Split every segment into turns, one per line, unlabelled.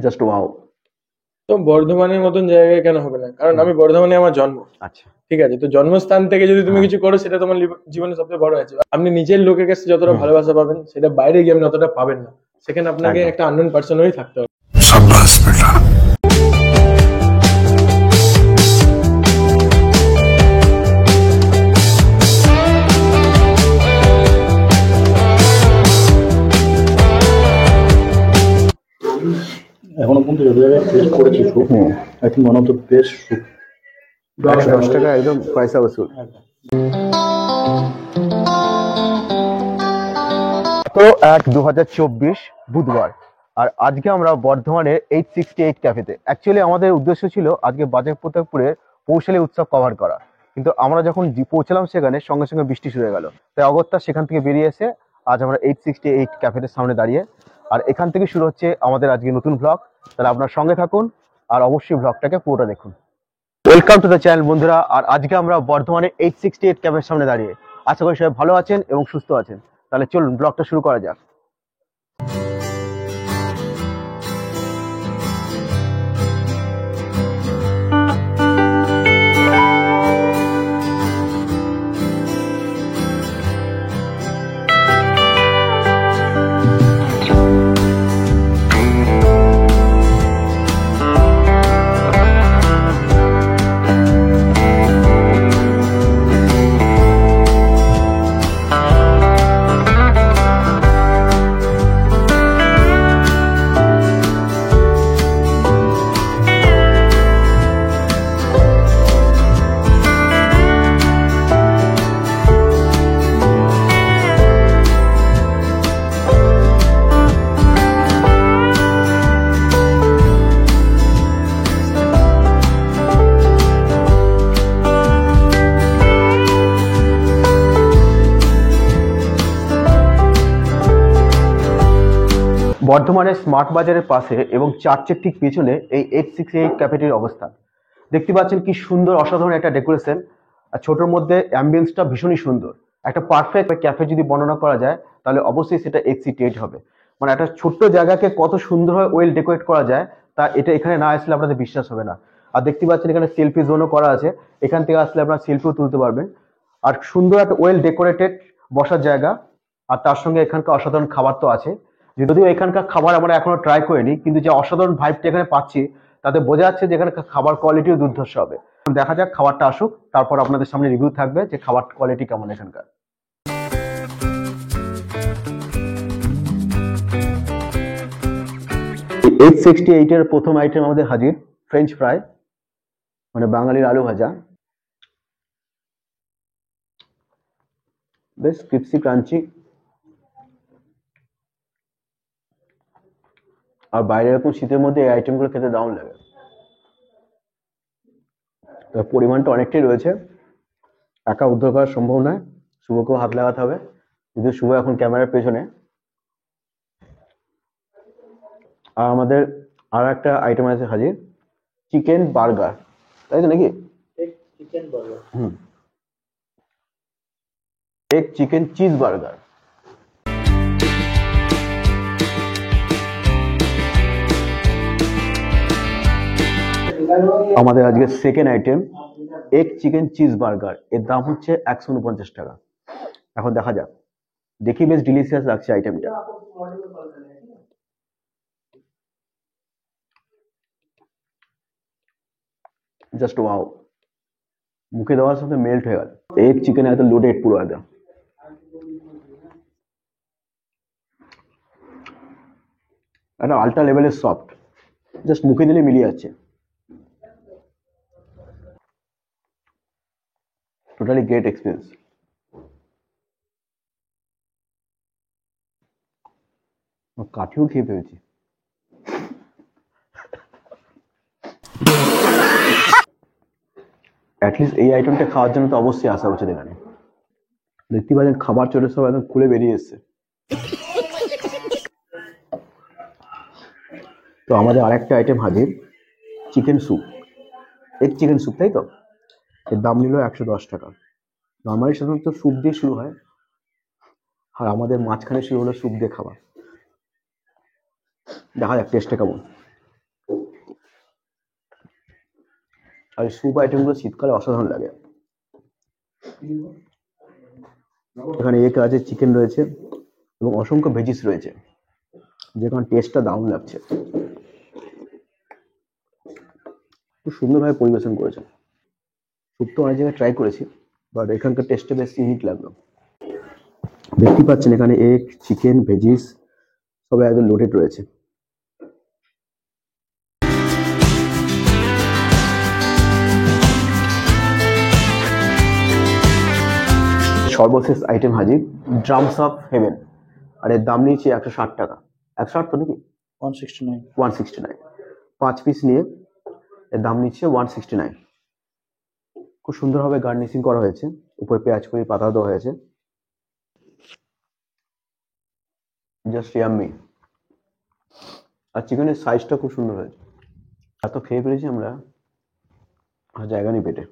Just wow.
তো বর্ধমানের মতন জায়গায় কেন হবে না? কারণ আমি বর্ধমানে আমার জন্ম।
আচ্ছা,
ঠিক আছে, তো জন্মস্থান থেকে যদি তুমি কিছু করো সেটা তোমার জীবনে সবচেয়ে বড় আছে। আপনি নিজের লোকের কাছে যতটা ভালোবাসা পাবেন সেটা বাইরে গিয়ে আপনি অতটা পাবেন না। সেখানে আপনাকে
একদম।
একটা আননোন পার্সন হয়েই থাকতে হবে।
এখনো পর্যন্ত যত জায়গায় টেস্ট করেছি soup, I think one of the best soup.
110 টাকা একদম পয়সা বসুল। তো 1/2024 বুধবার, আর আজকে আমরা বর্ধমানের 868 ক্যাফেতে। অ্যাকচুয়ালি আমাদের উদ্দেশ্য ছিল আজকে বাজার প্রতাপপুরের পৌষালী উৎসব কভার করা, কিন্তু আমরা যখন পৌঁছলাম সেখানে সঙ্গে সঙ্গে বৃষ্টি শুরু হয়ে গেল। তাই অগত্যা সেখান থেকে বেরিয়ে এসে আজ আমরা 868 ক্যাফেটের সামনে দাঁড়িয়ে, আর এখান থেকে শুরু হচ্ছে আমাদের আজকে নতুন ব্লগ। তাহলে আপনার সঙ্গে থাকুন আর অবশ্যই ব্লগটাকে পুরোটা দেখুন। ওয়েলকাম টু দ্য চ্যানেল বন্ধুরা। আর আজকে আমরা বর্ধমানে 868 ক্যাফের সামনে দাঁড়িয়ে, আশা করি সবাই ভালো আছেন এবং সুস্থ আছেন। তাহলে চলুন ব্লগটা শুরু করা যাক। বর্ধমানের স্মার্ট বাজারের পাশে এবং চার্চের ঠিক পেছনে এই 868 ক্যাফেটির অবস্থান। দেখতে পাচ্ছেন কি সুন্দর, অসাধারণ একটা ডেকোরেশন, আর ছোটোর মধ্যে অ্যাম্বিয়েন্সটা ভীষণই সুন্দর। একটা পারফেক্ট ক্যাফে যদি বর্ণনা করা যায় তাহলে অবশ্যই সেটা 868 হবে। মানে একটা ছোট্ট জায়গাকে কত সুন্দরভাবে ওয়েল ডেকোরেট করা যায় তা এটা এখানে না আসলে আপনাদের বিশ্বাস হবে না। আর দেখতে পাচ্ছেন এখানে সেলফি জোনও করা আছে, এখান থেকে আসলে আপনারা সেলফিও তুলতে পারবেন। আর সুন্দর একটা ওয়েল ডেকোরেটেড বসার জায়গা, আর তার সঙ্গে এখানকার অসাধারণ খাবার তো আছে। যদিও এখানকার খাবার আমরা এখনো ট্রাই করিনি, কিন্তু যে অসাধারণ ভাইবটা এখানে পাচ্ছি তাতে বোঝা যাচ্ছে যে এখানে খাবার কোয়ালিটিও দুর্ধর্ষ হবে। দেখা যাক, খাবারটা আসুক, তারপর আপনাদের সামনে রিভিউ থাকবে যে খাবার কোয়ালিটি কেমন এখানকার। 868 এর প্রথম আইটেম আমাদের হাজির, ফ্রেঞ্চ ফ্রাই, মানে বাঙালির আলু ভাজা। বেশ ক্রিপসি ক্রাঞ্চি, আর বাইরে এরকম শীতের মধ্যে এই আইটেমগুলো খেতে দারুণ লাগে। তার পরিমাণটা অনেকটাই রয়েছে, একা উদ্ধার করা সম্ভব নয়, শুভকেও হাত লাগাতে হবে, যদিও শুভ এখন ক্যামেরার পেছনে। আর আমাদের আর একটা আইটেম আছে হাজির, চিকেন বার্গার, তাই তো নাকি?
Chicken burger.
Egg chicken cheese burger. আমাদের আজকে second item egg chicken cheese burger, এর দাম হচ্ছে 149 টাকা। এখন দেখা যাক, দেখি বেশ ডিলিশিয়াস লাগছে আইটেমটা। জাস্ট ওয়াও, মুখে দেওয়ার সাথে মেল্ট হয়ে গেল। এগ চিকেন এত লোডেড পুরো একদম। একটা আল্ট্রা লেভেলের সফট, জাস্ট মুখে দিলে মিলিয়ে যাচ্ছে। Totally great experience. কাঠিও খেয়ে ফেলেছি। অ্যাটলিস্ট এই আইটেমটা খাওয়ার জন্য তো অবশ্যই আসা উচিত এখানে। দেখতে পাচ্ছেন খাবার চলে সব একদম খুলে বেরিয়ে এসছে। তো আমাদের আরেকটা আইটেম হাজির, chicken soup, egg chicken soup, তাই তো? এর দাম নিল 110 টাকা। নর্মালি সাধারণত স্যুপ দিয়ে শুরু হয়, আর আমাদের মাঝখানে শুরু হলো স্যুপ দিয়ে খাওয়া। দেখা যাক টেস্টটা কেমন। আর স্যুপ আইটেমগুলো শীতকালে অসাধারণ লাগে। এখানে এক আছে, চিকেন রয়েছে এবং অসংখ্য ভেজিস রয়েছে, যেখানে টেস্টটা দারুণ লাগছে। খুব সুন্দরভাবে পরিবেশন করেছে। স্যুপ তো অনেক জায়গায় ট্রাই করেছি, বাট এখানকার টেস্টটা বেশ ইউনিক লাগলো। দেখতে পাচ্ছেন এখানে এগ, চিকেন, ভেজিস সব একদম লোডেড রয়েছে। সর্বশেষ আইটেম হাজির, ড্রামস অফ হেভেন। আর এর দাম নিয়েছি 160 টাকা। 160 তো নাকি?
169।
169। 5 পিস নিয়ে এর দাম নিচ্ছে 169। খুব সুন্দরভাবে গার্নিশিং করা হয়েছে, উপরে পেঁয়াজ করি পাতা দেওয়া হয়েছে। Just yummy. আর চিকেনের সাইজটা খুব সুন্দর হয়েছে। এত খেয়ে ফেলেছি আমরা, আর জায়গা নেই পেটে।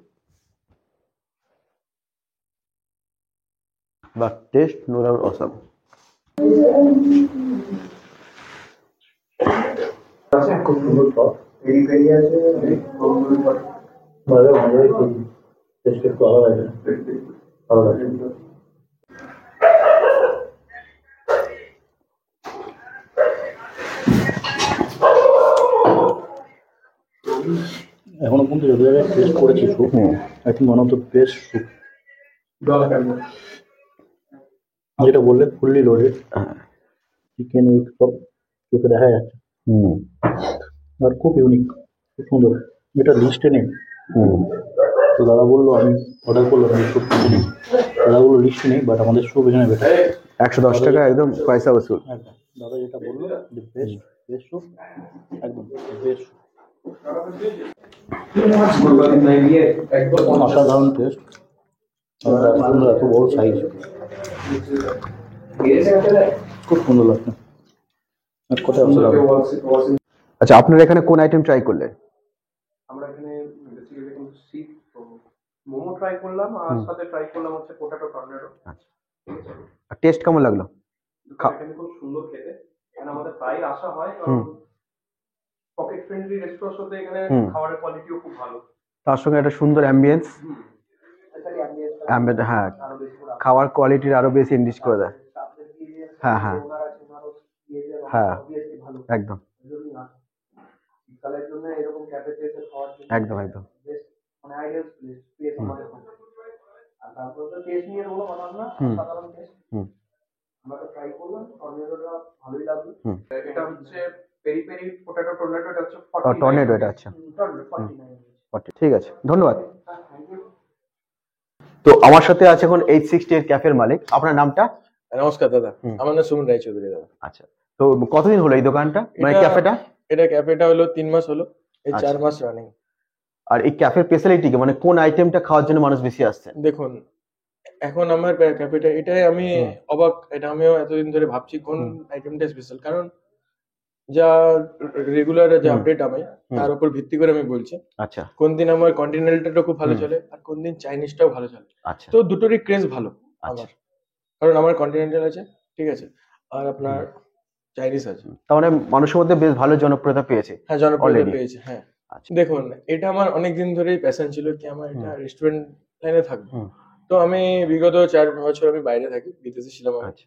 But taste no doubt awesome.
খুব সুন্দর টক। ভালো ভালোই খেয়েছি। টেস্ট একটু আলাদা আছে, ভালো লাগছে। এখনো পর্যন্ত যত জায়গায় টেস্ট করেছি soup, I think one of the best soup. যেটা বললে ফুললি লোডেড, চিকেন এগ সব চোখে দেখা যাচ্ছে। আর খুব ইউনিক, খুব সুন্দর। এটা লিস্টে নেই। তো দাদা বললো, আমি অর্ডার করলাম স্যুপ নেই। দাদা বললো লিস্টে নেই, বাট আমাদের স্যুপ এখানে বেটার।
110 টাকা একদম পয়সা বসুল।
একদম দাদা যেটা বললো, বেস্ট বেস্ট স্যুপ, একদম বেস্ট। অসাধারণ টেস্ট, সুন্দর, এত বড় সাইজ, খুব সুন্দর লাগছে। আর কোথায় অসাধারণ।
আচ্ছা, আপনারা এখানে কোন আইটেম ট্রাই করলেন?
আমরা এখানে বেসিক্যালি কিন্তু সিট তো মোমো ট্রাই করলাম, আর সাথে ট্রাই করলাম হচ্ছে পোটাটো টর্নেডো।
আচ্ছা, টেস্ট কেমন লাগলো?
এখানে খুব সুন্দর খেতে। এখানে আমাদের প্রায় আসা হয়, কারণ পকেট ফ্রেন্ডলি রেস্টুরেন্ট হতে এখানে খাবারের কোয়ালিটিও খুব ভালো।
তার সঙ্গে একটা সুন্দর অ্যাম্বিয়েন্স। হ্যাঁ, খাওয়ার কোয়ালিটির আরো বেশি ইনডিস করে দেয়। হ্যাঁ হ্যাঁ হ্যাঁ, একদম একদম একদম।
এটা হচ্ছে পেরি পেরি পোটাটো টর্নেডো, এটা হচ্ছে
টর্নেডো, এটা আচ্ছা ঠিক আছে, ধন্যবাদ। তো আমার সাথে আছে এখন 860 এর ক্যাফের মালিক। আপনার নামটা?
নমস্কার দাদা, আমার নাম সুমন রায়চৌধুরী দাদা।
আচ্ছা, তো কতদিন হলো এই দোকানটা, মানে ক্যাফেটা?
এটা ক্যাফেটা হলো 3 মাস হলো, এই 4 মাস রানিং।
আর এই ক্যাফের স্পেশালিটি কি, মানে কোন আইটেমটা খাওয়ার জন্য মানুষ বেশি আসছে?
দেখুন, এখন আমার ক্যাফেটা এটাই আমি অবাক, এটা আমিও এতদিন ধরে ভাবছি কোন আইটেমটা স্পেশাল। কারণ যা রেগুলার যে আপডেট আমি তার উপর ভিত্তি করে আমি বলছি।
আচ্ছা,
কোন দিন আমার কন্টিনেন্টালটা খুব ভালো চলে, আর কোন দিন চাইনিজটাও ভালো চলে।
আচ্ছা,
তো দুটোরই ক্রেজ ভালো আমার, কারণ আমার কন্টিনেন্টাল আছে, ঠিক আছে, আর আপনার চাইনিজ আছে।
তার মানে মানুষের মধ্যে বেশ ভালো জনপ্রিয়তা পেয়েছে।
হ্যাঁ, জনপ্রিয়তা পেয়েছে, হ্যাঁ। দেখুন, এটা আমার অনেকদিন ধরেই প্যাশন ছিল কি আমার এটা রেস্টুরেন্ট লাইনে থাকবো। তো আমি বিগত 4 বছর আমি বাইরে থাকি, বিদেশে ছিলাম আমি।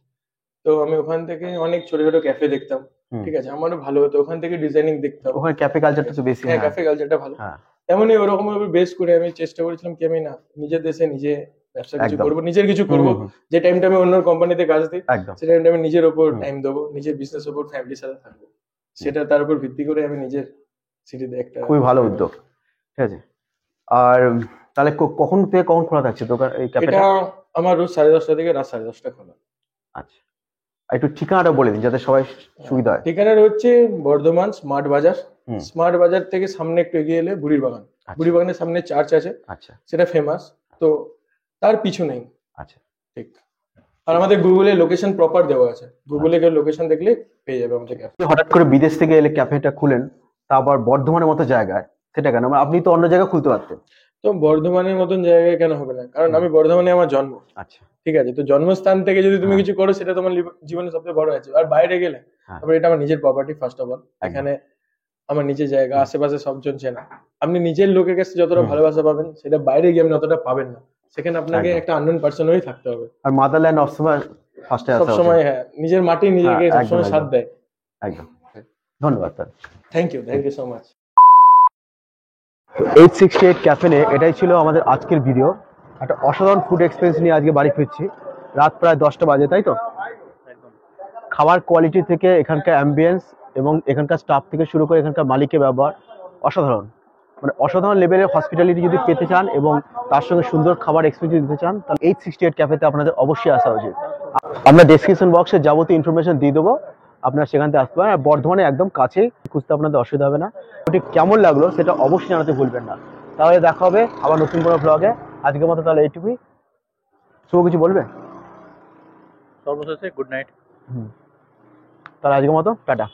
তো আমি ওখান থেকে অনেক ছোট ছোট ক্যাফে দেখতাম, ঠিক আছে, আমারও ভালো হতো, ওখান থেকে ডিজাইনিং দেখতাম।
ওখানে ক্যাফে কালচারটা তো বেশি।
হ্যাঁ, ক্যাফে কালচারটা ভালো। তেমনই ওরকম ভাবে বেস করে আমি চেষ্টা করেছিলাম কি আমি না নিজের দেশে নিজে ব্যবসা কিছু করবো, নিজের কিছু করবো। যে টাইমটা আমি অন্য কোম্পানিতে কাজ দিই, সেই টাইমটা আমি নিজের উপর টাইম দেবো, নিজের বিজনেস উপর, ফ্যামিলির সাথে থাকবো। সেটা তার উপর ভিত্তি করে আমি নিজের সিটিতে একটা। খুবই ভালো উদ্যোগ, ঠিক আছে। আর তাহলে কখন থেকে কখন খোলা থাকছে দোকান এই ক্যাফেটা? এটা আমার রোজ 10:30 থেকে রাত 10:30 খোলা। আচ্ছা, একটু ঠিকানাটা বলে দিন যাতে সবাই সুবিধা হয়। ঠিকানাটা হচ্ছে বর্ধমান স্মার্ট বাজার। স্মার্ট বাজার থেকে সামনে একটু এগিয়ে এলে বুড়ির বাগান। বুড়ির বাগানের সামনে চার্চ আছে, আচ্ছা, সেটা ফেমাস, তো তার পিছু নেই। আচ্ছা, ঠিক। আর আমাদের গুগলে লোকেশন প্রপার দেওয়া আছে, গুগলে গিয়ে লোকেশন দেখলে পেয়ে যাবে আমাদের ক্যাফে। হঠাৎ করে বিদেশ থেকে এলে ক্যাফেটা খুলেন, তা আবার বর্ধমানের মতো জায়গায়, সেটা কেন? আপনি তো অন্য জায়গায় খুলতে পারতেন। তো বর্ধমানের মতন জায়গায় কেন হবে না, কারণ আমি বর্ধমানে আমার জন্ম।
আচ্ছা,
ঠিক আছে, তো জন্মস্থান থেকে যদি তুমি কিছু করো সেটা তোমার জীবনে সবচেয়ে বড় আছে। আর বাইরে গেলে তারপরে এটা আমার নিজের প্রপার্টি ফার্স্ট অফ অল, এখানে আমার নিজের জায়গা, আশেপাশে সবজন চেনা। আপনি নিজের লোকের কাছে যতটা ভালোবাসা পাবেন সেটা বাইরে গিয়ে আপনি অতটা পাবেন না। সেখানে আপনাকে একটা আননোন পার্সন হয়েই থাকতে হবে।
আর মাদারল্যান্ড সবসময় ফার্স্টে আসা
সবসময়, হ্যাঁ, নিজের মাটি নিজেকে সবসময় সাথ দেয়।
একদম। ধন্যবাদ sir.
Thank you so much.
868 cafe এটাই ছিল আমাদের আজকের ভিডিও। একটা অসাধারণ ফুড এক্সপিরিয়েন্স নিয়ে আজকে বাড়ি ফিরছি। রাত প্রায় 10টা বাজে, তাই তো? খাবার কোয়ালিটি থেকে এখানকার অ্যাম্বিয়েন্স এবং এখানকার স্টাফ থেকে শুরু করে এখানকার মালিকের ব্যবহার অসাধারণ। মানে অসাধারণ লেভেলের হসপিটালিটি যদি পেতে চান এবং তার সঙ্গে সুন্দর খাবার এক্সপিরিয়েন্স দিতে চান, তাহলে 868 ক্যাফেতে আপনাদের অবশ্যই আসা উচিত। আমরা ডেসক্রিপশন বক্সে যাবতীয় ইনফরমেশন দিয়ে দেবো, আপনারা সেখান থেকে আসতে পারেন। আর বর্ধমানে একদম কাছে, খুঁজতে আপনাদের অসুবিধা হবে না। ওটি কেমন লাগলো সেটা অবশ্যই জানাতে ভুলবেন না। তাহলে দেখা হবে আবার নতুন কোনো ব্লগে। আজকের মতো তাহলে এইটুকুই। শুভ কিছু বলবে?
সর্বশেষে গুড নাইট।
তাহলে আজকের মতো টাটা।